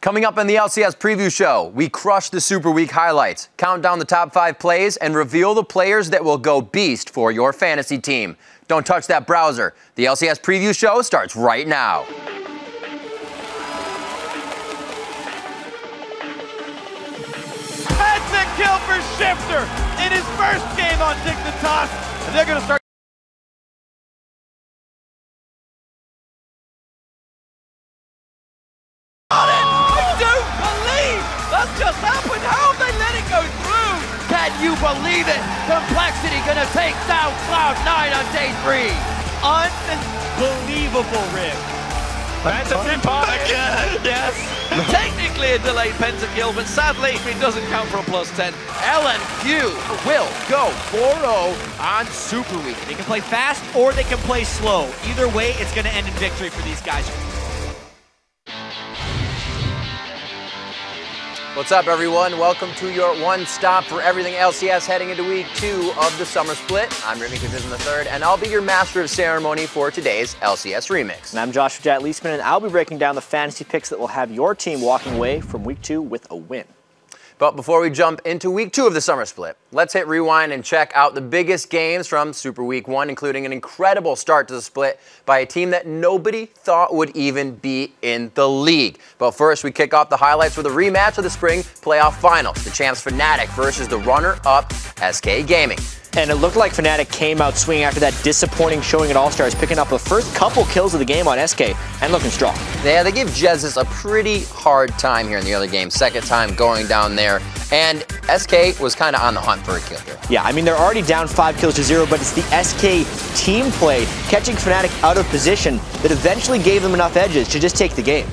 Coming up in the LCS Preview Show, we crush the Super Week highlights, count down the top 5 plays, and reveal the players that will go beast for your fantasy team. Don't touch that browser. The LCS Preview Show starts right now. That's a kill for Shifter in his first game on Dignitas, and they're going to start. That's just happened. How have they let it go through? Can you believe it? Complexity gonna take down Cloud9 on day 3. Unbelievable, Rib. That's a flip part again. Yes. Technically a delayed pentakill, but sadly it doesn't count for a +10. LNQ will go 4-0 on Super Week. They can play fast or they can play slow. Either way, it's gonna end in victory for these guys. What's up, everyone? Welcome to your one-stop for everything LCS heading into Week 2 of the Summer Split. I'm Remy Kavizin III, and I'll be your master of ceremony for today's LCS Remix. And I'm Joshua Jatt Leisman, and I'll be breaking down the fantasy picks that will have your team walking away from Week 2 with a win. But before we jump into Week 2 of the Summer Split, let's hit rewind and check out the biggest games from Super Week 1, including an incredible start to the split by a team that nobody thought would even be in the league. But first, we kick off the highlights with a rematch of the Spring Playoff Finals, the champs Fnatic versus the runner-up SK Gaming. And it looked like Fnatic came out swinging after that disappointing showing at All-Stars, picking up the first couple kills of the game on SK and looking strong. Yeah, they give Jezus a pretty hard time here in the early game. Second time going down there. And SK was kind of on the hunt for a kill here. Yeah, I mean, they're already down 5-0, but it's the SK team play catching Fnatic out of position that eventually gave them enough edges to just take the game.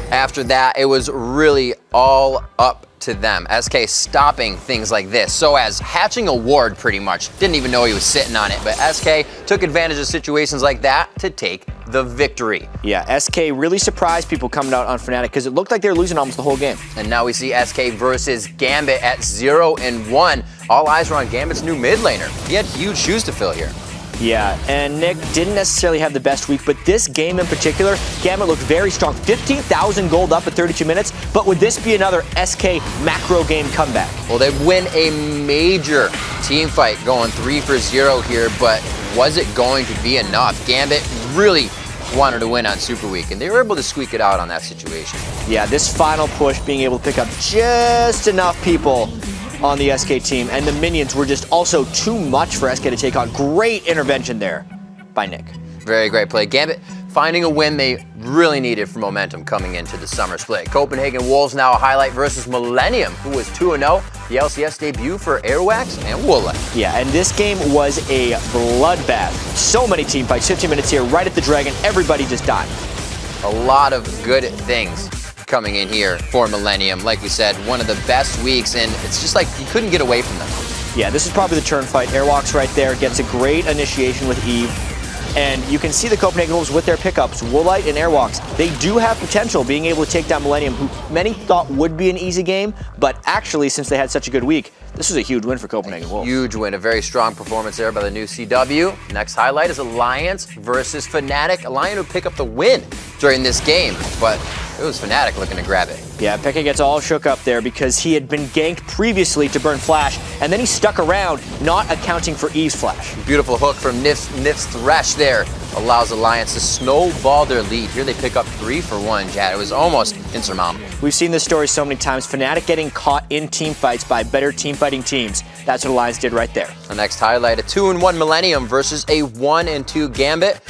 After that, it was really all up to them. SK stopping things like this. So as hatching a ward pretty much. Didn't even know he was sitting on it, but SK took advantage of situations like that to take the victory. Yeah, SK really surprised people coming out on Fnatic because it looked like they were losing almost the whole game. And now we see SK versus Gambit at 0-1. All eyes were on Gambit's new mid laner. He had huge shoes to fill here. Yeah, and Nick didn't necessarily have the best week, but this game in particular, Gambit looked very strong. 15,000 gold up at 32 minutes, but would this be another SK macro game comeback? Well, they win a major team fight going 3-0 here, but was it going to be enough? Gambit really wanted to win on Super Week, and they were able to squeak it out on that situation. Yeah, this final push being able to pick up just enough people on the SK team, and the minions were just also too much for SK to take on. Great intervention there by Nick. Very great play. Gambit finding a win they really needed for momentum coming into the Summer Split. Copenhagen Wolves now a highlight versus Millennium, who was 2-0, the LCS debut for Airwax and Woola. Yeah, and this game was a bloodbath. So many team fights, 15 minutes here, right at the Dragon, everybody just died. A lot of good things coming in here for Millennium. Like we said, one of the best weeks, and it's just like you couldn't get away from them. Yeah, this is probably the turn fight. Airwalks right there, gets a great initiation with Eve. And you can see the Copenhagen Wolves with their pickups, Woolite and Airwalks. They do have potential being able to take down Millennium, who many thought would be an easy game, but actually, since they had such a good week, this was a huge win for Copenhagen Wolves. Huge win, a very strong performance there by the new CW. Next highlight is Alliance versus Fnatic. Alliance would pick up the win during this game, but it was Fnatic looking to grab it. Yeah, Pekka gets all shook up there because he had been ganked previously to burn Flash, and then he stuck around, not accounting for Eve's Flash. Beautiful hook from Nif's Thresh there allows Alliance to snowball their lead. Here they pick up 3-1, Jad. It was almost insurmountable. We've seen this story so many times. Fnatic getting caught in team fights by better team fighting teams. That's what Alliance did right there. The next highlight, a 2-1 Millennium versus a 1-2 Gambit.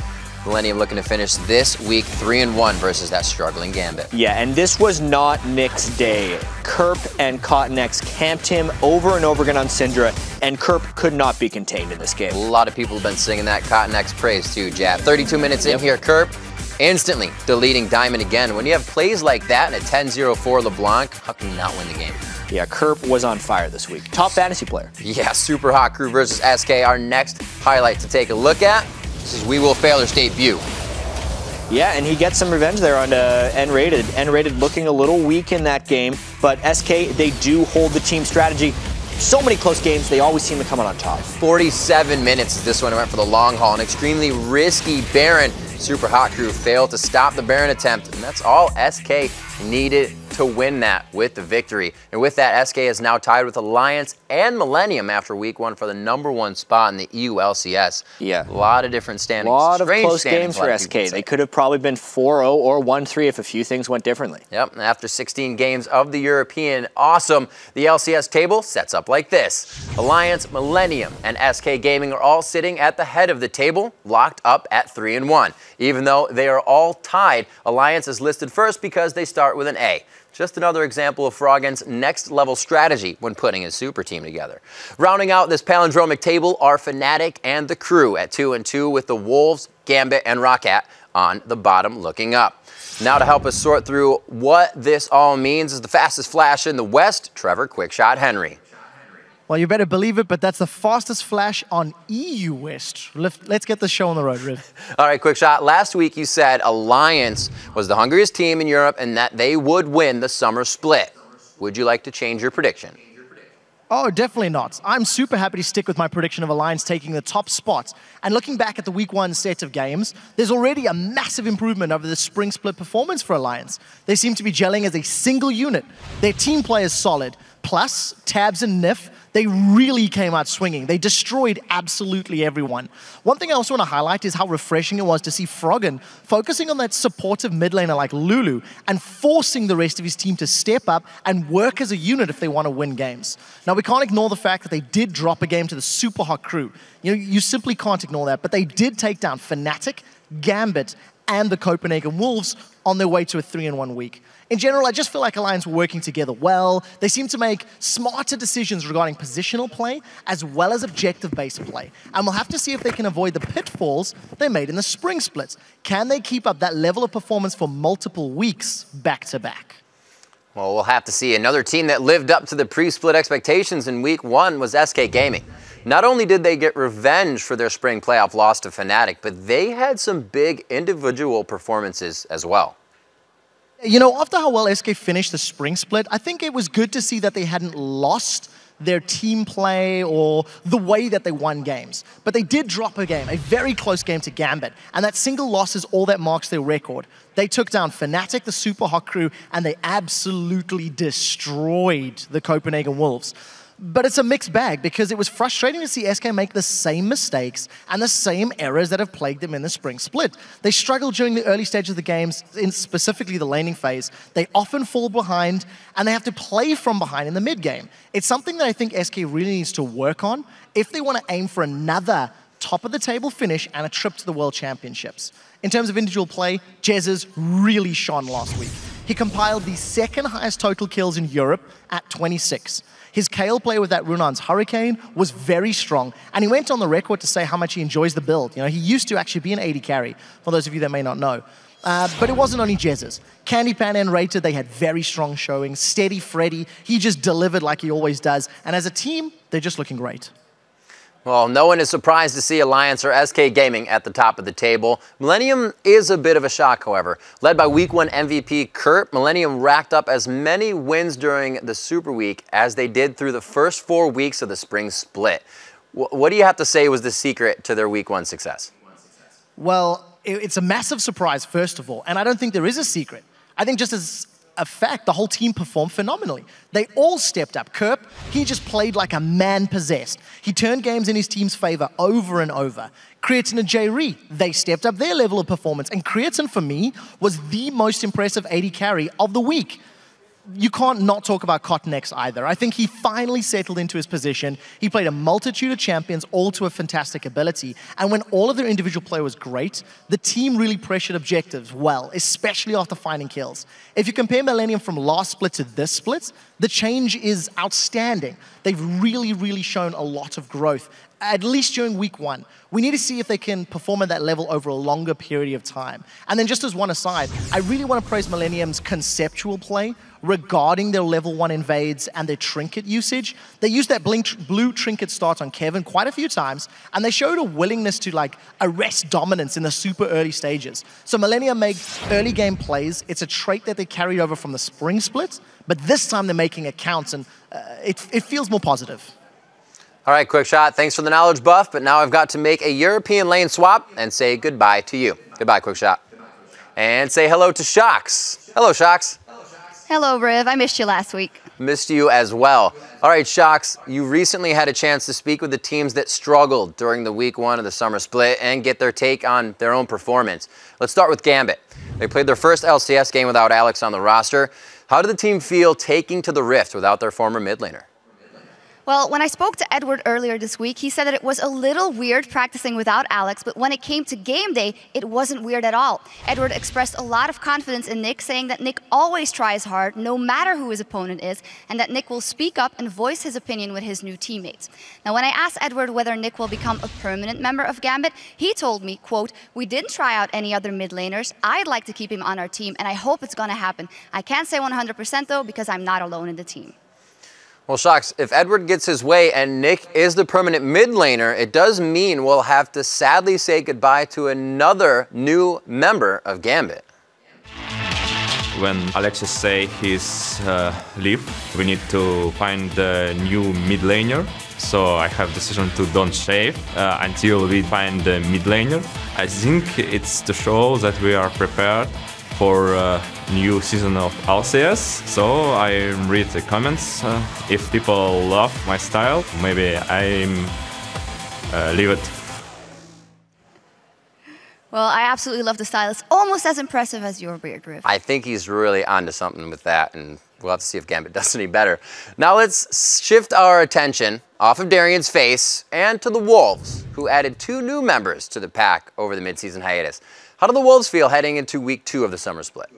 Millennium looking to finish this week 3-1 versus that struggling Gambit. Yeah, and this was not Nick's day. Kerp and Cottonex camped him over and over again on Syndra, and Kerp could not be contained in this game. A lot of people have been singing that Cottonex praise too, Jab. 32 minutes in here, Kerp instantly deleting Diamond again. When you have plays like that and a 10-0 for LeBlanc, how can you not win the game? Yeah, Kerp was on fire this week. Top fantasy player. Yeah, Super Hot Crew versus SK. Our next highlight to take a look at. This is We Will Failur's debut. Yeah, and he gets some revenge there on N-Rated. N-Rated looking a little weak in that game, but SK, they do hold the team strategy. So many close games, they always seem to come out on top. 47 minutes as this one went for the long haul. An extremely risky Baron. Super Hot Crew failed to stop the Baron attempt, and that's all SK needed to win that with the victory. And with that, SK is now tied with Alliance and Millennium after week 1 for the #1 spot in the EU LCS. Yeah. A lot of different standings. A lot of Strange close standings, games for SK. They could have probably been 4-0 or 1-3 if a few things went differently. Yep, and after 16 games of the European Awesome, the LCS table sets up like this. Alliance, Millennium, and SK Gaming are all sitting at the head of the table, locked up at 3-1. Even though they are all tied, Alliance is listed first because they start with an A. Just another example of Froggen's next-level strategy when putting his super team together. Rounding out this palindromic table are Fnatic and the Crew at 2-2 with the Wolves, Gambit, and Roccat on the bottom looking up. Now to help us sort through what this all means is the fastest flash in the West, Trevor Quickshot Henry. Well, you better believe it, but that's the fastest flash on EU West. Let's get the show on the road, Riv. All right, Quickshot. Last week you said Alliance was the hungriest team in Europe and that they would win the summer split. Would you like to change your prediction? Oh, definitely not. I'm super happy to stick with my prediction of Alliance taking the top spot. And looking back at the week 1 set of games, there's already a massive improvement over the spring split performance for Alliance. They seem to be gelling as a single unit. Their team play is solid. Plus, Tabs and Nif, they really came out swinging. They destroyed absolutely everyone. One thing I also want to highlight is how refreshing it was to see Froggen focusing on that supportive mid laner like Lulu and forcing the rest of his team to step up and work as a unit if they want to win games. Now, we can't ignore the fact that they did drop a game to the super hot Crew. You simply can't ignore that, but they did take down Fnatic, Gambit, and the Copenhagen Wolves on their way to a 3-1 week. In general, I just feel like Alliance were working together well. They seem to make smarter decisions regarding positional play as well as objective-based play. And we'll have to see if they can avoid the pitfalls they made in the spring splits. Can they keep up that level of performance for multiple weeks back-to-back? Well, we'll have to see. Another team that lived up to the pre-split expectations in week 1 was SK Gaming. Not only did they get revenge for their spring playoff loss to Fnatic, but they had some big individual performances as well. After how well SK finished the spring split, I think it was good to see that they hadn't lost their team play or the way that they won games. But they did drop a game, a very close game to Gambit, and that single loss is all that marks their record. They took down Fnatic, the Super Hot Crew, and they absolutely destroyed the Copenhagen Wolves. But it's a mixed bag because it was frustrating to see SK make the same mistakes and the same errors that have plagued them in the spring split. They struggled during the early stage of the games, in specifically the laning phase. They often fall behind and they have to play from behind in the mid game. It's something that I think SK really needs to work on if they want to aim for another top of the table finish and a trip to the World Championships. In terms of individual play, Jesus really shone last week. He compiled the second highest total kills in Europe at 26. His Kayle play with that Runan's Hurricane was very strong, and he went on the record to say how much he enjoys the build. He used to actually be an AD carry, for those of you that may not know. But it wasn't only Jez's. Candypan and Rated, they had very strong showings. Steady Freddy, he just delivered like he always does. And as a team, they're just looking great. Well, no one is surprised to see Alliance or SK Gaming at the top of the table. Millennium is a bit of a shock, however. Led by Week 1 MVP Kurt, Millennium racked up as many wins during the Super Week as they did through the first 4 weeks of the spring split. What do you have to say was the secret to their Week 1 success? Well, it's a massive surprise, first of all, and I don't think there is a secret. I think just as a fact, the whole team performed phenomenally. They all stepped up. Kerp, he just played like a man possessed. He turned games in his team's favor over and over. Creatine and J-Ree, they stepped up their level of performance. And Creatine, for me, was the most impressive AD carry of the week. You can't not talk about Cotton-X either. I think he finally settled into his position. He played a multitude of champions, all to a fantastic ability. And when all of their individual play was great, the team really pressured objectives well, especially after finding kills. If you compare Millennium from last split to this split, the change is outstanding. They've really shown a lot of growth, at least during Week 1. We need to see if they can perform at that level over a longer period of time. And then just as one aside, I really want to praise Millennium's conceptual play regarding their level 1 invades and their trinket usage. They used that blue trinket start on Kevin quite a few times, and they showed a willingness to arrest dominance in the super early stages. So Millennium makes early game plays. It's a trait that they carried over from the spring split, but this time they're making it count, and it feels more positive. All right, Quickshot, thanks for the knowledge buff, but now I've got to make a European lane swap and say goodbye to you. Goodbye, Quickshot. And say hello to Shox. Hello, Shox. Hello, Riv. I missed you last week. Missed you as well. All right, Shocks, you recently had a chance to speak with the teams that struggled during the week 1 of the summer split and get their take on their own performance. Let's start with Gambit. They played their first LCS game without Alex on the roster. How did the team feel taking to the Rift without their former mid laner? Well, when I spoke to Edward earlier this week, he said that it was a little weird practicing without Alex, but when it came to game day, it wasn't weird at all. Edward expressed a lot of confidence in Nick, saying that Nick always tries hard, no matter who his opponent is, and that Nick will speak up and voice his opinion with his new teammates. Now, when I asked Edward whether Nick will become a permanent member of Gambit, he told me, quote, "We didn't try out any other mid laners. I'd like to keep him on our team, and I hope it's going to happen. I can't say 100% though, because I'm not alone in the team." Well, Shocks, if Edward gets his way and Nick is the permanent mid laner, it does mean we'll have to sadly say goodbye to another new member of Gambit. When Alexis say he's leave, we need to find a new mid laner. So I have decision to don't save until we find the mid laner. I think it's to show that we are prepared for a new season of LCS. So I read the comments. If people love my style, maybe I'm leave it. Well, I absolutely love the style. It's almost as impressive as your beard, Riv. I think he's really onto something with that, and we'll have to see if Gambit does any better. Now let's shift our attention off of Darian's face and to the Wolves, who added 2 new members to the pack over the midseason hiatus. How do the Wolves feel heading into week 2 of the summer split?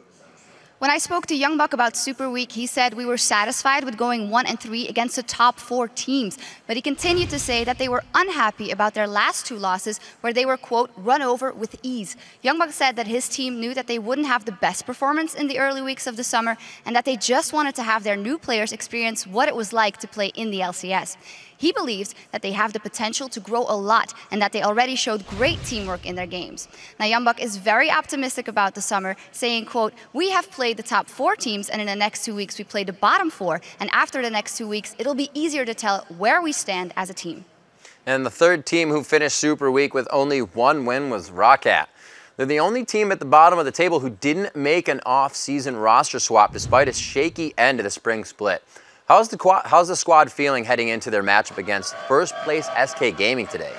When I spoke to Youngbuck about Super Week, he said we were satisfied with going 1-3 against the top 4 teams, but he continued to say that they were unhappy about their last 2 losses where they were, quote, run over with ease. Youngbuck said that his team knew that they wouldn't have the best performance in the early weeks of the summer and that they just wanted to have their new players experience what it was like to play in the LCS. He believes that they have the potential to grow a lot and that they already showed great teamwork in their games. Now, Youngbuck is very optimistic about the summer, saying, quote, "We have played the top 4 teams, and in the next 2 weeks we play the bottom 4, and after the next 2 weeks it'll be easier to tell where we stand as a team." And the third team who finished Super Week with only 1 win was Roccat. They're the only team at the bottom of the table who didn't make an off-season roster swap despite a shaky end of the spring split. How's the squad feeling heading into their matchup against first-place SK Gaming today?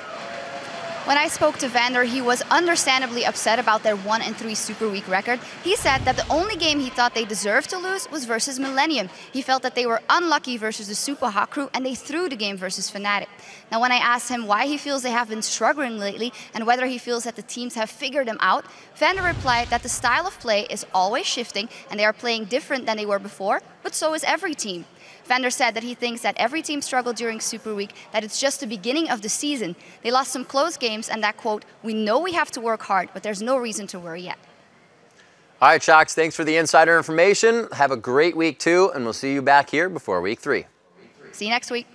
When I spoke to Vander, he was understandably upset about their 1-3 Super Week record. He said that the only game he thought they deserved to lose was versus Millennium. He felt that they were unlucky versus the Super Hot Crew and they threw the game versus Fnatic. Now, when I asked him why he feels they have been struggling lately and whether he feels that the teams have figured them out, Vander replied that the style of play is always shifting and they are playing different than they were before, but so is every team. Vander said that he thinks that every team struggled during Super Week, that it's just the beginning of the season. They lost some close games and that, quote, "We know we have to work hard, but there's no reason to worry yet." All right, Shocks, thanks for the insider information. Have a great week 2, and we'll see you back here before week 3. See you next week.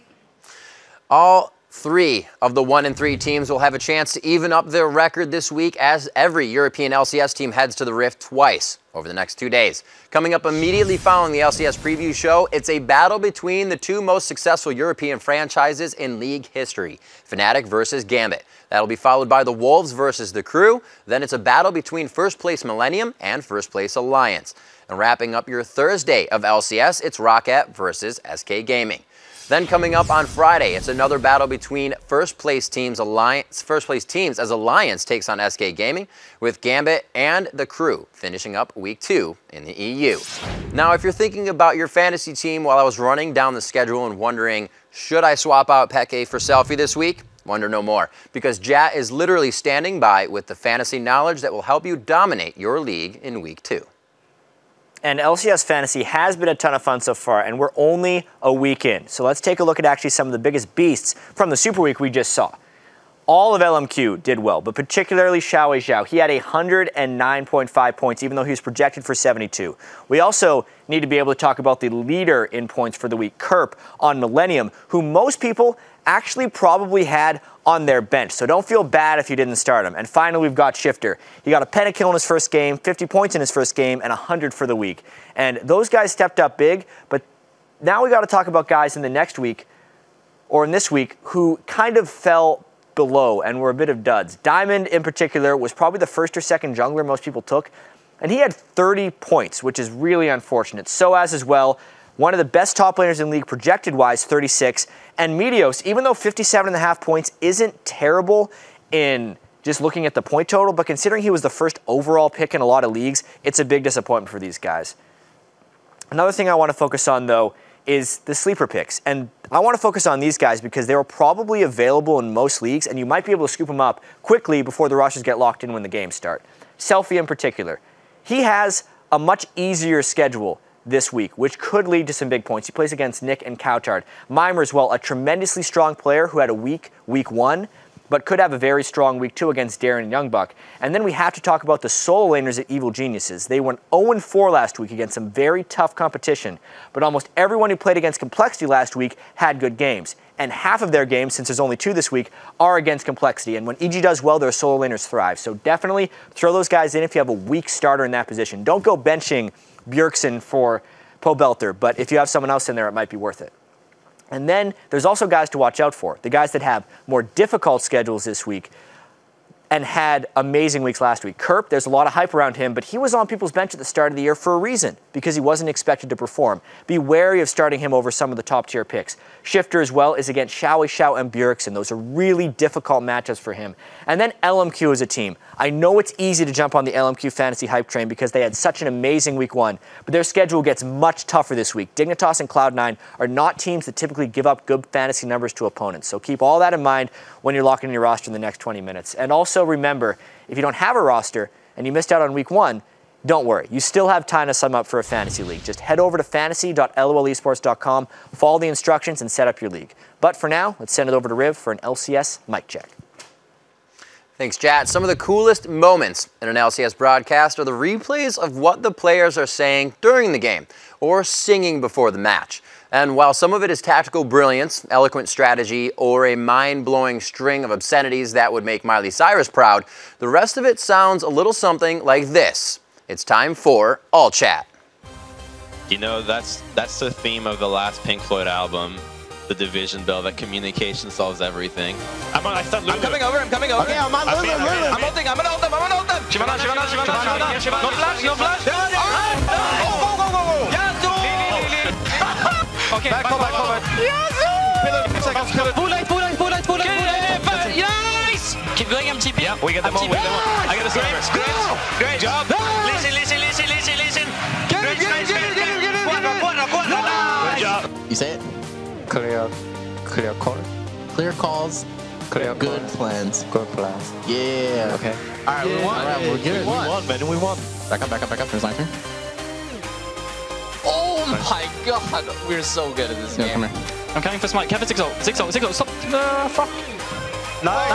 All 3 of the 1-3 teams will have a chance to even up their record this week as every European LCS team heads to the Rift twice over the next 2 days. Coming up immediately following the LCS Preview Show, it's a battle between the 2 most successful European franchises in league history, Fnatic versus Gambit. That'll be followed by the Wolves versus the Crew. Then it's a battle between first place Millennium and first place Alliance. And wrapping up your Thursday of LCS, it's Roccat versus SK Gaming. Then coming up on Friday, it's another battle between first place teams as Alliance takes on SK Gaming, with Gambit and the Crew finishing up week 2 in the EU. Now, if you're thinking about your fantasy team while I was running down the schedule and wondering, should I swap out FLICKR for Selfie this week? Wonder no more, because Jat is literally standing by with the fantasy knowledge that will help you dominate your league in week 2. And LCS Fantasy has been a ton of fun so far, and we're only a week in. So let's take a look at actually some of the biggest beasts from the Super Week we just saw. All of LMQ did well, but particularly Xiao Zhao. He had 109.5 points, even though he was projected for 72. We also need to be able to talk about the leader in points for the week, Kerp, on Millennium, who most people actually probably had on their bench. So don't feel bad if you didn't start him. And finally, we've got Shifter. He got a pentakill in his first game, 50 points in his first game, and 100 for the week. And those guys stepped up big, but now we got to talk about guys in the next week, or in this week, who kind of fell below and were a bit of duds. Diamond, in particular, was probably the first or second jungler most people took, and he had 30 points, which is really unfortunate. Soaz as well, one of the best top laners in the league projected-wise, 36. And Meteos, even though 57.5 points isn't terrible in just looking at the point total, but considering he was the first overall pick in a lot of leagues, it's a big disappointment for these guys. Another thing I want to focus on, though, is the sleeper picks. And I want to focus on these guys because they were probably available in most leagues, and you might be able to scoop them up quickly before the rosters get locked in when the games start. Selfie in particular. He has a much easier schedule this week, which could lead to some big points. He plays against Nick and Coutard. Mimer as well, a tremendously strong player who had a weak week 1, but could have a very strong week 2 against Darren and Youngbuck. And then we have to talk about the solo laners at Evil Geniuses. They went 0-4 last week against some very tough competition, but almost everyone who played against Complexity last week had good games. And half of their games, since there's only 2 this week, are against Complexity. And when EG does well, their solo laners thrive. So definitely throw those guys in if you have a weak starter in that position. Don't go benching Bjergsen for Pobelter, but if you have someone else in there, it might be worth it. And then there's also guys to watch out for, the guys that have more difficult schedules this week and had amazing weeks last week. Kerp, there's a lot of hype around him, but he was on people's bench at the start of the year for a reason, because he wasn't expected to perform. Be wary of starting him over some of the top-tier picks. Shifter as well is against Xiao Xiao and Bjergsen. Those are really difficult matchups for him. And then LMQ as a team. I know it's easy to jump on the LMQ fantasy hype train because they had such an amazing week 1, but their schedule gets much tougher this week. Dignitas and Cloud9 are not teams that typically give up good fantasy numbers to opponents, so keep all that in mind when you're locking in your roster in the next 20 minutes. And also remember, if you don't have a roster and you missed out on week 1, don't worry. You still have time to sign up for a fantasy league. Just head over to fantasy.lolesports.com, follow the instructions, and set up your league. But for now, let's send it over to Riv for an LCS mic check. Thanks, Jat. Some of the coolest moments in an LCS broadcast are the replays of what the players are saying during the game or singing before the match. And while some of it is tactical brilliance, eloquent strategy, or a mind-blowing string of obscenities that would make Miley Cyrus proud, the rest of it sounds a little something like this. It's time for All Chat. You know, that's the theme of the last Pink Floyd album, The Division Bell, that communication solves everything. I'm coming over. Okay, I'm on Lulu. I'm ulting. I'm gonna ult them. Shyvana. No flash. Go. Yasu! Okay, back forward. Yasu! Full light. Nice! Keep going, I'm TP. Yeah, we get them all. I got a sniper. Great job. Listen. Get it. Good job. You say it? Clear call. Clear calls. Clear good plans. Good plans. Yeah. Okay. All right, we won. All right, we're good. We won, man. We won. Back up. Here's my turn. Oh my god, we're so good at this game. Come here. I'm coming for smite. Kevin, 6-0. Stop. Fuck. Nice.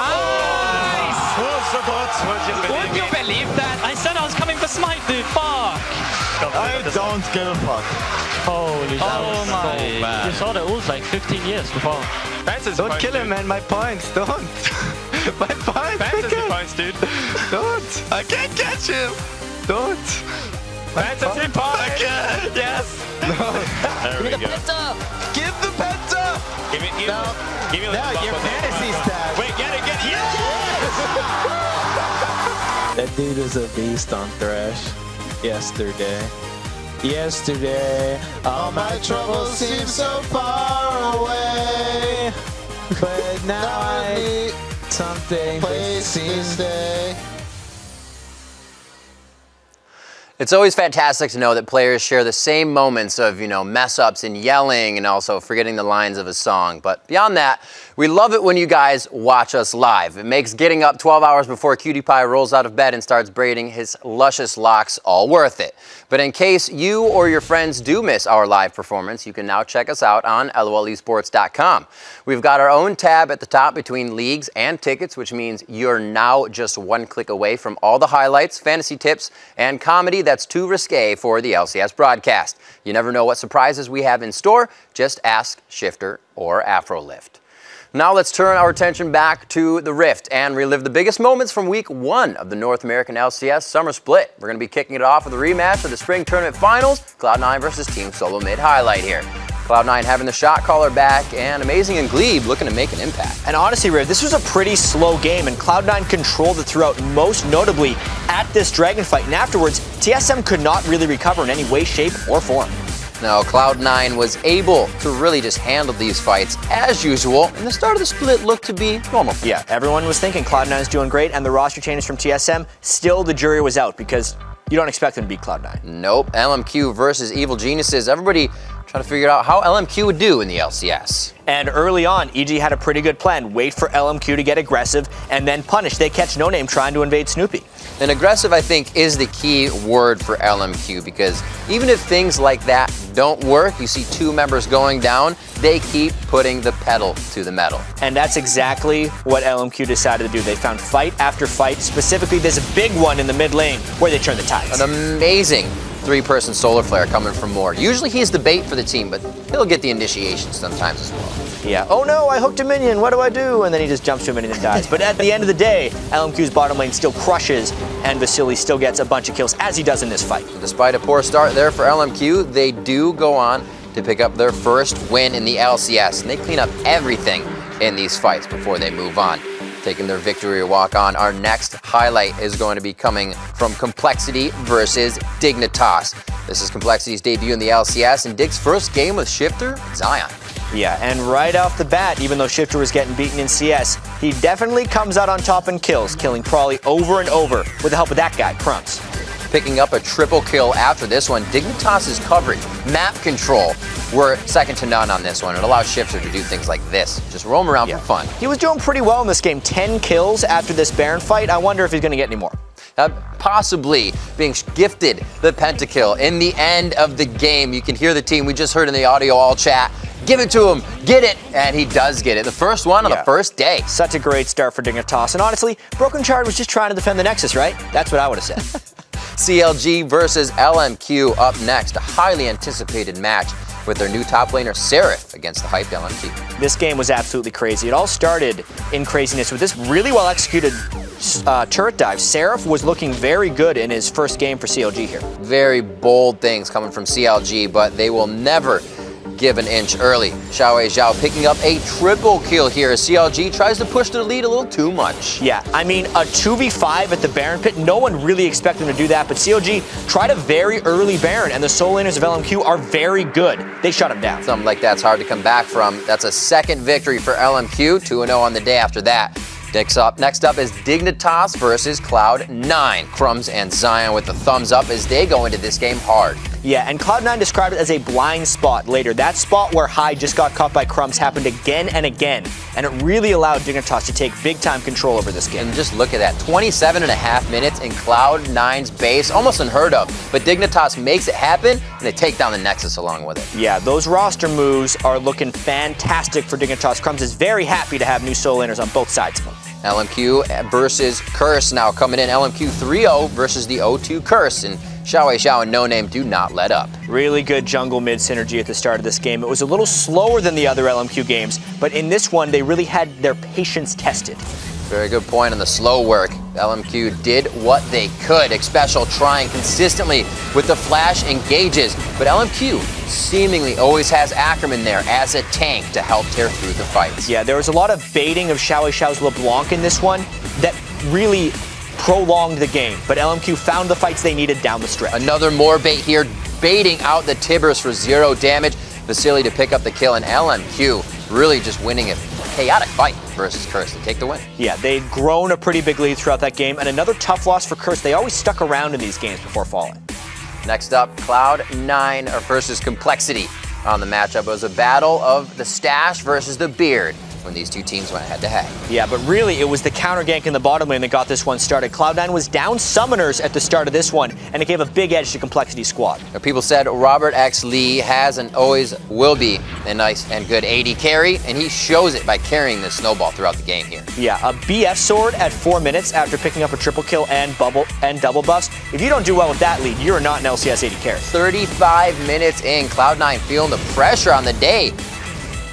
Would you believe that? I said I was coming for smite, dude. Fuck. I don't give a fuck. Holy shit. Oh my. So bad. You saw the ult like 15 years before. Don't kill him, man. My points. Don't. My points. Fantasy points, dude. Don't. I can't catch him. Don't. Fantasy points. I can't. Yes. No. There we go. Give the penta. Give me your fantasy stats. Wait, get it. Yes! That dude was a beast on Thresh yesterday. All my troubles seem so far away, but now I need something place to stay. It's always fantastic to know that players share the same moments of, mess-ups and yelling and also forgetting the lines of a song. But beyond that, we love it when you guys watch us live. It makes getting up 12 hours before Cutie Pie rolls out of bed and starts braiding his luscious locks all worth it. But in case you or your friends do miss our live performance, you can now check us out on lolesports.com. We've got our own tab at the top between leagues and tickets, which means you're now just one click away from all the highlights, fantasy tips, and comedy that's too risque for the LCS broadcast. You never know what surprises we have in store. Just ask Shifter or Afrolift. Now let's turn our attention back to the Rift and relive the biggest moments from week 1 of the North American LCS Summer Split. We're going to be kicking it off with a rematch of the Spring Tournament Finals, Cloud9 versus Team Solo Mid highlight here. Cloud9 having the shot caller back, and Amazing and Glebe looking to make an impact. And honestly, Riv, this was a pretty slow game, and Cloud9 controlled it throughout, most notably at this Dragon fight. And afterwards, TSM could not really recover in any way, shape, or form. No, Cloud9 was able to really just handle these fights as usual, and the start of the split looked to be normal. Yeah, everyone was thinking Cloud9 is doing great, and the roster changes from TSM, still the jury was out because you don't expect them to beat Cloud9. Nope, LMQ versus Evil Geniuses. Everybody trying to figure out how LMQ would do in the LCS. And early on, EG had a pretty good plan. Wait for LMQ to get aggressive and then punish. They catch No Name trying to invade Snoopy. And aggressive, I think, is the key word for LMQ, because even if things like that don't work, you see two members going down, they keep putting the pedal to the metal. And that's exactly what LMQ decided to do. They found fight after fight. Specifically, there's a big one in the mid lane where they turn the tides. An amazing three-person Solar Flare coming from Moore. Usually he's the bait for the team, but he'll get the initiation sometimes as well. Yeah, oh no, I hooked a minion, what do I do? And then he just jumps to a minion and dies. But at the end of the day, LMQ's bottom lane still crushes, and Vasily still gets a bunch of kills, as he does in this fight. Despite a poor start there for LMQ, they do go on to pick up their first win in the LCS, and they clean up everything in these fights before they move on. Taking their victory walk on. Our next highlight is going to be coming from Complexity versus Dignitas. This is Complexity's debut in the LCS and Dig's first game with Shifter, Zion. Yeah, and right off the bat, even though Shifter was getting beaten in CS, he definitely comes out on top in kills, killing Prawley over and over with the help of that guy, Crumbs. Picking up a triple kill after this one. Dignitas' coverage, map control, were second to none on this one. It allows Shifter to do things like this, just roam around for fun. He was doing pretty well in this game, 10 kills after this Baron fight. I wonder if he's going to get any more. Possibly being gifted the pentakill in the end of the game. You can hear the team, we just heard in the audio all chat, give it to him, get it, and he does get it. The first one on the first day. Such a great start for Dignitas. And honestly, Broken Chard was just trying to defend the Nexus, right? That's what I would have said. CLG versus LMQ up next, a highly anticipated match with their new top laner Seraph against the hyped LMQ. This game was absolutely crazy. It all started in craziness with this really well executed turret dive. Seraph was looking very good in his first game for CLG here. Very bold things coming from CLG, but they will never give an inch early. Xiao Zhao picking up a triple kill here as CLG tries to push the lead a little too much. Yeah, I mean, a 2v5 at the Baron pit, no one really expected him to do that, but CLG tried a very early Baron, and the solo laners of LMQ are very good. They shut him down. Something like that's hard to come back from. That's a second victory for LMQ, 2-0 on the day after that. Next up is Dignitas versus Cloud9. Crumbs and Zion with the thumbs up as they go into this game hard. Yeah, and Cloud9 described it as a blind spot later. That spot where Hyde just got caught by Crumbs happened again and again, and it really allowed Dignitas to take big-time control over this game. And just look at that, 27.5 minutes in Cloud9's base, almost unheard of. But Dignitas makes it happen, and they take down the Nexus along with it. Yeah, those roster moves are looking fantastic for Dignitas. Crumbs is very happy to have new solo laners on both sides of him. LMQ versus Curse now coming in. LMQ 3-0 versus the 0-2 Curse. And Xiao and No Name do not let up. Really good jungle mid synergy at the start of this game. It was a little slower than the other LMQ games, but in this one, they really had their patience tested. Very good point on the slow work. LMQ did what they could. Xpecial trying consistently with the flash engages, but LMQ seemingly always has Ackerman there as a tank to help tear through the fights. Yeah, there was a lot of baiting of Xiao's LeBlanc in this one that really prolonged the game, but LMQ found the fights they needed down the stretch. Another more bait here, baiting out the Tibbers for 0 damage. Vasily to pick up the kill, and LMQ really just winning a chaotic fight versus Curse to take the win. Yeah, they'd grown a pretty big lead throughout that game, and another tough loss for Curse. They always stuck around in these games before falling. Next up, Cloud9 versus Complexity. On the matchup, it was a battle of the Stash versus the Beard when these two teams went head-to-head. Yeah, but really, it was the counter gank in the bottom lane that got this one started. Cloud9 was down summoners at the start of this one, and it gave a big edge to Complexity's squad. People said Robert X. Lee has and always will be a nice and good AD carry, and he shows it by carrying this snowball throughout the game here. Yeah, a BF sword at 4 minutes after picking up a triple kill and double buffs. If you don't do well with that lead, you're not an LCS AD carry. 35 minutes in, Cloud9 feeling the pressure on the day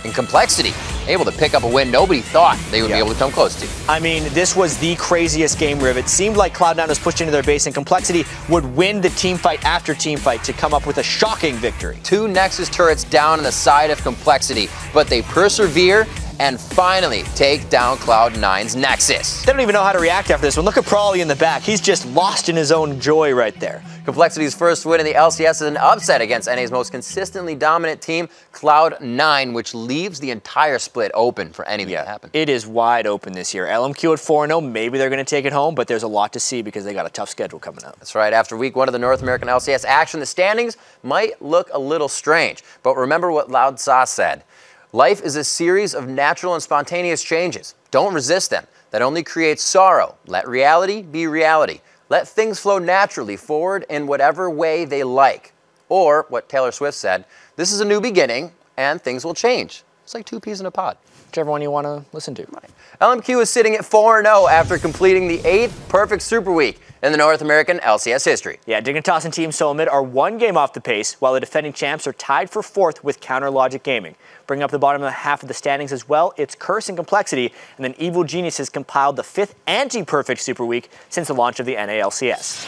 in Complexity. able to pick up a win nobody thought they would be able to come close to. I mean, this was the craziest game, Riv. It seemed like Cloud9 was pushed into their base, and Complexity would win the team fight after team fight to come up with a shocking victory. 2 Nexus turrets down on the side of Complexity, but they persevere and finally take down Cloud9's Nexus. They don't even know how to react after this one. Look at Prawley in the back. He's just lost in his own joy right there. Complexity's first win in the LCS is an upset against NA's most consistently dominant team, Cloud9, which leaves the entire split open for anything to happen. It is wide open this year. LMQ at 4-0, maybe they're going to take it home, but there's a lot to see because they got a tough schedule coming up. That's right. After week 1 of the North American LCS action, the standings might look a little strange. But remember what Loud Sauce said. Life is a series of natural and spontaneous changes. Don't resist them. That only creates sorrow. Let reality be reality. Let things flow naturally forward in whatever way they like. Or, what Taylor Swift said, this is a new beginning and things will change. It's like 2 peas in a pod. Whichever one you want to listen to. Right. LMQ is sitting at 4-0 after completing the 8th perfect Super Week in the North American LCS history. Yeah, Dignitas and Team Solomid are 1 game off the pace, while the defending champs are tied for 4th with Counter Logic Gaming. Bringing up the bottom half of the standings as well, it's Curse and Complexity, and then Evil Geniuses compiled the 5th anti-perfect Super Week since the launch of the NALCS.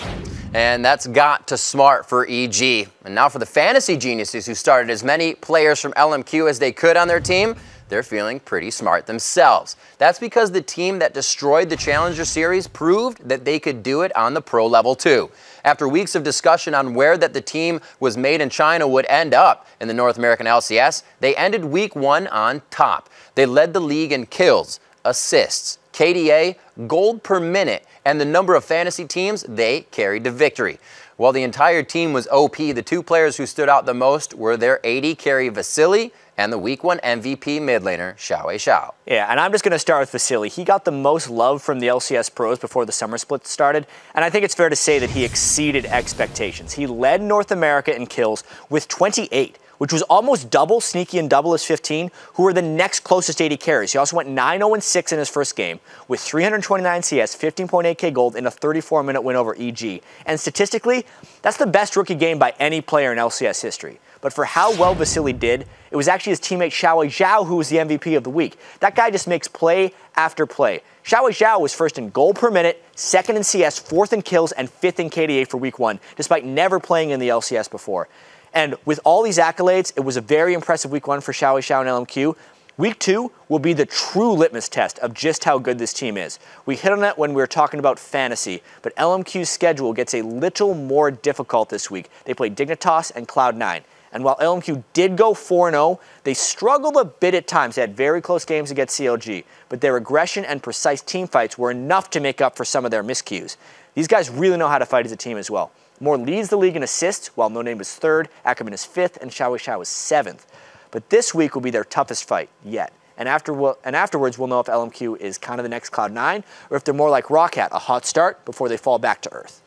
And that's got to smart for EG. And now for the Fantasy Geniuses, who started as many players from LMQ as they could on their team, they're feeling pretty smart themselves. That's because the team that destroyed the Challenger Series proved that they could do it on the pro level too. After weeks of discussion on where that the team was made in China would end up in the North American LCS, they ended week 1 on top. They led the league in kills, assists, KDA, gold per minute, and the number of fantasy teams they carried to victory. While the entire team was OP, the 2 players who stood out the most were their AD carry Vasily and the week 1 MVP mid laner, Xiao. Yeah, and I'm just going to start with Vasily. He got the most love from the LCS pros before the summer split started, and I think it's fair to say that he exceeded expectations. He led North America in kills with 28, which was almost double Sneaky and Double 15, who were the next closest AD carries. He also went 9-0-6 in his first game with 329 CS, 15.8k gold, in a 34-minute win over EG. And statistically, that's the best rookie game by any player in LCS history. But for how well Vasily did, it was actually his teammate Xiao Zhao who was the MVP of the week. That guy just makes play after play. Xiao Zhao was 1st in gold per minute, 2nd in CS, 4th in kills, and 5th in KDA for week 1, despite never playing in the LCS before. And with all these accolades, it was a very impressive week 1 for Xiao Zhao and LMQ. Week 2 will be the true litmus test of just how good this team is. We hit on it when we were talking about fantasy, but LMQ's schedule gets a little more difficult this week. They play Dignitas and Cloud9. And while LMQ did go 4-0, they struggled a bit at times. They had very close games against CLG, but their aggression and precise team fights were enough to make up for some of their miscues. These guys really know how to fight as a team as well. Moore leads the league in assists, while No Name is 3rd, Ackerman is 5th, and Xiao Zhao is 7th. But this week will be their toughest fight yet. And afterwards, we'll know if LMQ is kind of the next Cloud9, or if they're more like Roccat, a hot start before they fall back to earth.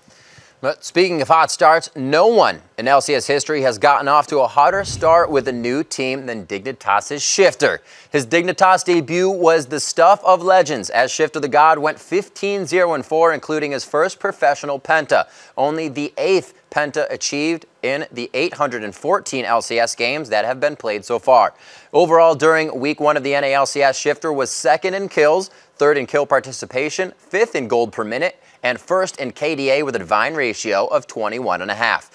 But speaking of hot starts, no one in LCS history has gotten off to a hotter start with a new team than Dignitas' Shifter. His Dignitas debut was the stuff of legends, as Shifter the God went 15-0-4, including his first professional penta, only the 8th penta achieved in the 814 LCS games that have been played so far. Overall, during week 1 of the NALCS, Shifter was 2nd in kills, 3rd in kill participation, 5th in gold per minute, and 1st in KDA with a divine ratio of 21.5.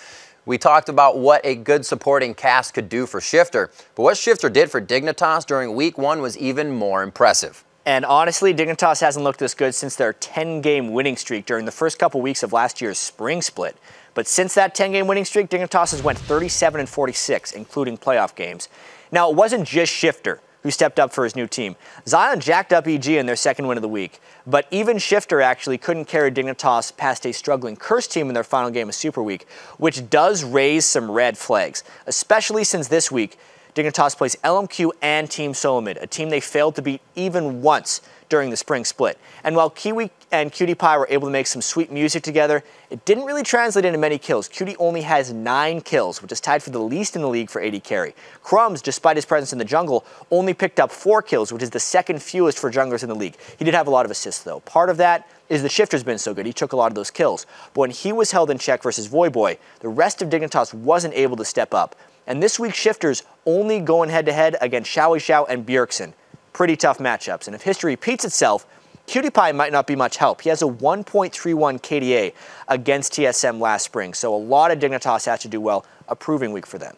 We talked about what a good supporting cast could do for Shifter, but what Shifter did for Dignitas during week 1 was even more impressive. And honestly, Dignitas hasn't looked this good since their 10-game winning streak during the first couple weeks of last year's spring split. But since that 10-game winning streak, Dignitas has went 37-46, including playoff games. Now, it wasn't just Shifter who stepped up for his new team. Zion jacked up EG in their 2nd win of the week, but even Shifter actually couldn't carry Dignitas past a struggling Curse team in their final game of Super Week, which does raise some red flags, especially since this week, Dignitas plays LMQ and Team Solomid, a team they failed to beat even once during the spring split. And while Kiwi and Cutie Pie were able to make some sweet music together, it didn't really translate into many kills. Cutie only has 9 kills, which is tied for the least in the league for AD carry. Crumbs, despite his presence in the jungle, only picked up 4 kills, which is the 2nd fewest for junglers in the league. He did have a lot of assists, though. Part of that is the Shifter's been so good. He took a lot of those kills. But when he was held in check versus Voyboy, the rest of Dignitas wasn't able to step up. And this week, Shifter's only going head-to-head against Xiao Zhao and Bjergsen. pretty tough matchups. And if history repeats itself, QtPie might not be much help. He has a 1.31 KDA against TSM last spring, so a lot of Dignitas has to do well. A proving week for them.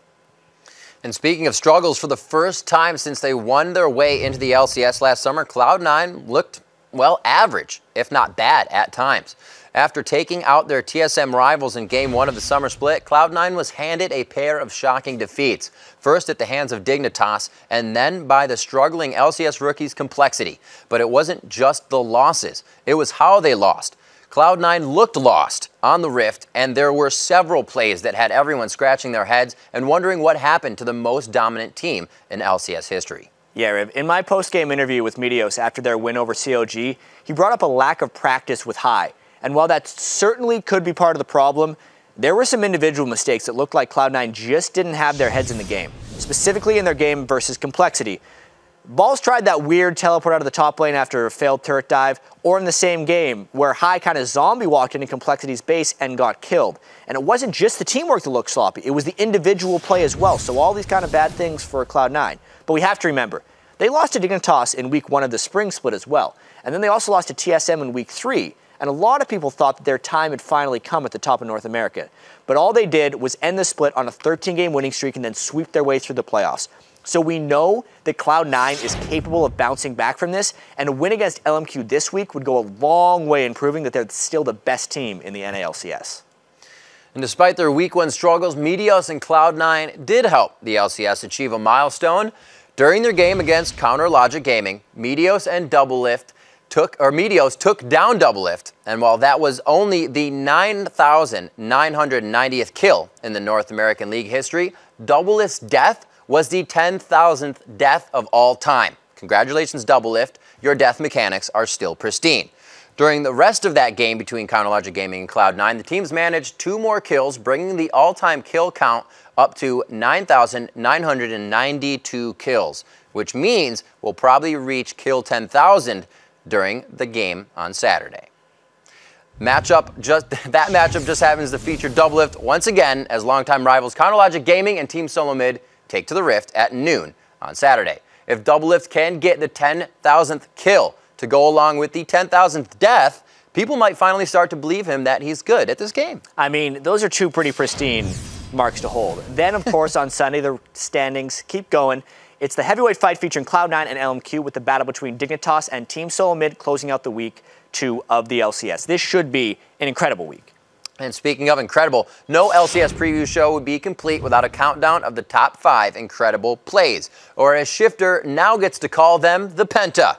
And speaking of struggles, for the first time since they won their way into the LCS last summer, Cloud9 looked, well, average, if not bad at times. After taking out their TSM rivals in Game 1 of the summer split, Cloud9 was handed a pair of shocking defeats. First at the hands of Dignitas, and then by the struggling LCS rookies Complexity. But it wasn't just the losses, it was how they lost. Cloud9 looked lost on the Rift, and there were several plays that had everyone scratching their heads and wondering what happened to the most dominant team in LCS history. Yeah, Riv, in my post-game interview with Meteos after their win over COG, he brought up a lack of practice with High. And while that certainly could be part of the problem, there were some individual mistakes that looked like Cloud9 just didn't have their heads in the game, specifically in their game versus Complexity. Balls tried that weird teleport out of the top lane after a failed turret dive, or in the same game where High kind of zombie walked into Complexity's base and got killed. And it wasn't just the teamwork that looked sloppy, it was the individual play as well. So all these kind of bad things for Cloud9. But we have to remember, they lost to Dignitas in week 1 of the spring split as well. And then they also lost to TSM in week 3. And a lot of people thought that their time had finally come at the top of North America. But all they did was end the split on a 13-game winning streak and then sweep their way through the playoffs. So we know that Cloud9 is capable of bouncing back from this, and a win against LMQ this week would go a long way in proving that they're still the best team in the NALCS. And despite their week 1 struggles, Meteos and Cloud9 did help the LCS achieve a milestone. During their game against Counter Logic Gaming, Meteos took down Doublelift, and while that was only the 9,990th kill in the North American League history, Doublelift's death was the 10,000th death of all time. Congratulations, Doublelift. Your death mechanics are still pristine. During the rest of that game between Counter Logic Gaming and Cloud9, the teams managed 2 more kills, bringing the all-time kill count up to 9,992 kills, which means we'll probably reach kill 10,000 during the game on Saturday. That matchup just happens to feature Doublelift once again as longtime rivals Counter Logic Gaming and Team Solo Mid take to the Rift at noon on Saturday. If Doublelift can get the 10,000th kill to go along with the 10,000th death, people might finally start to believe him that he's good at this game. I mean, those are 2 pretty pristine marks to hold. Then, of course, on Sunday, the standings keep going. It's the heavyweight fight featuring Cloud9 and LMQ with the battle between Dignitas and Team Solo Mid closing out the week 2 of the LCS. This should be an incredible week. And speaking of incredible, no LCS Preview Show would be complete without a countdown of the top 5 incredible plays, or as Shifter now gets to call them, the Penta.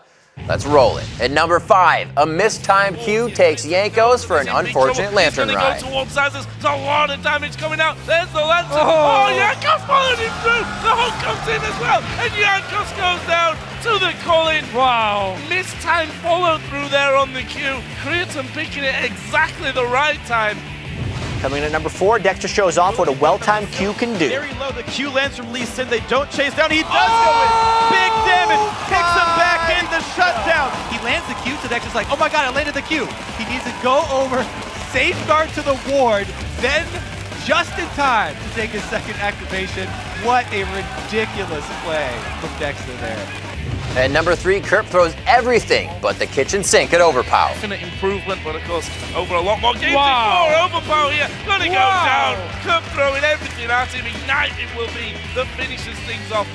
Let's roll it. At number 5, a mistimed Q takes Yankos for an unfortunate lantern ride. He's going to go towards Sansa. There's a lot of damage coming out. There's the lantern. Oh, Yankos followed him through. The hook comes in as well. And Yankos goes down to the Colin. Wow. Mistimed follow through there on the Q. Creaton picking it exactly the right time. Coming in at number 4, Dexter shows off what a well-timed Q can do. Very low, the Q lands from Lee Sin. They don't chase down. He does go in. Big damage. Picks him back in the shutdown. He lands the Q, so Dexter's like, oh my god, I landed the Q. He needs to go over, safeguard to the ward, then just in time to take his second activation. What a ridiculous play from Dexter there. At number 3, Kerp throws everything but the kitchen sink at Overpower. Definite improvement, but of course, over a lot more games. Wow. Overpower here, gonna go down. Kerp throwing everything at him. Ignite it will be that finishes things off.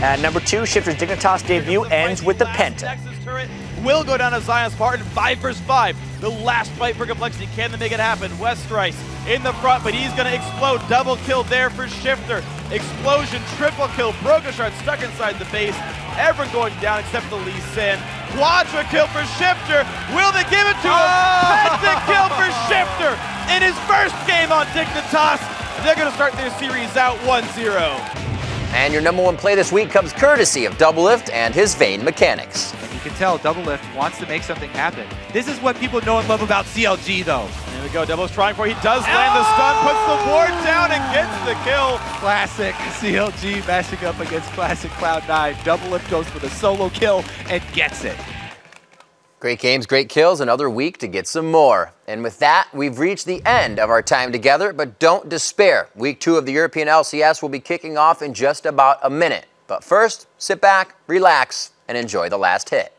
At number 2, Shifter's Dignitas debut ends with the Penta. Texas turret will go down to Zion Spartan 5 vs 5. The last fight for Complexity. Can they make it happen? Westrice in the front, but he's going to explode. Double kill there for Shifter. Explosion, triple kill. Broken Shard stuck inside the base. Everyone going down except the Lee Sin. Quadra kill for Shifter. Will they give it to him? Penta kill for Shifter in his first game on Dignitas. They're going to start their series out 1-0. And your number 1 play this week comes courtesy of Doublelift and his Vayne mechanics. And you can tell Doublelift wants to make something happen. This is what people know and love about CLG, though. There we go. Double's trying for it. He does land the stun, puts the ward down, and gets the kill. Classic CLG mashing up against classic Cloud9. Doublelift goes for the solo kill and gets it. Great games, great kills, another week to get some more. And with that, we've reached the end of our time together, but don't despair. Week 2 of the European LCS will be kicking off in just about a minute. But first, sit back, relax, and enjoy the last hit.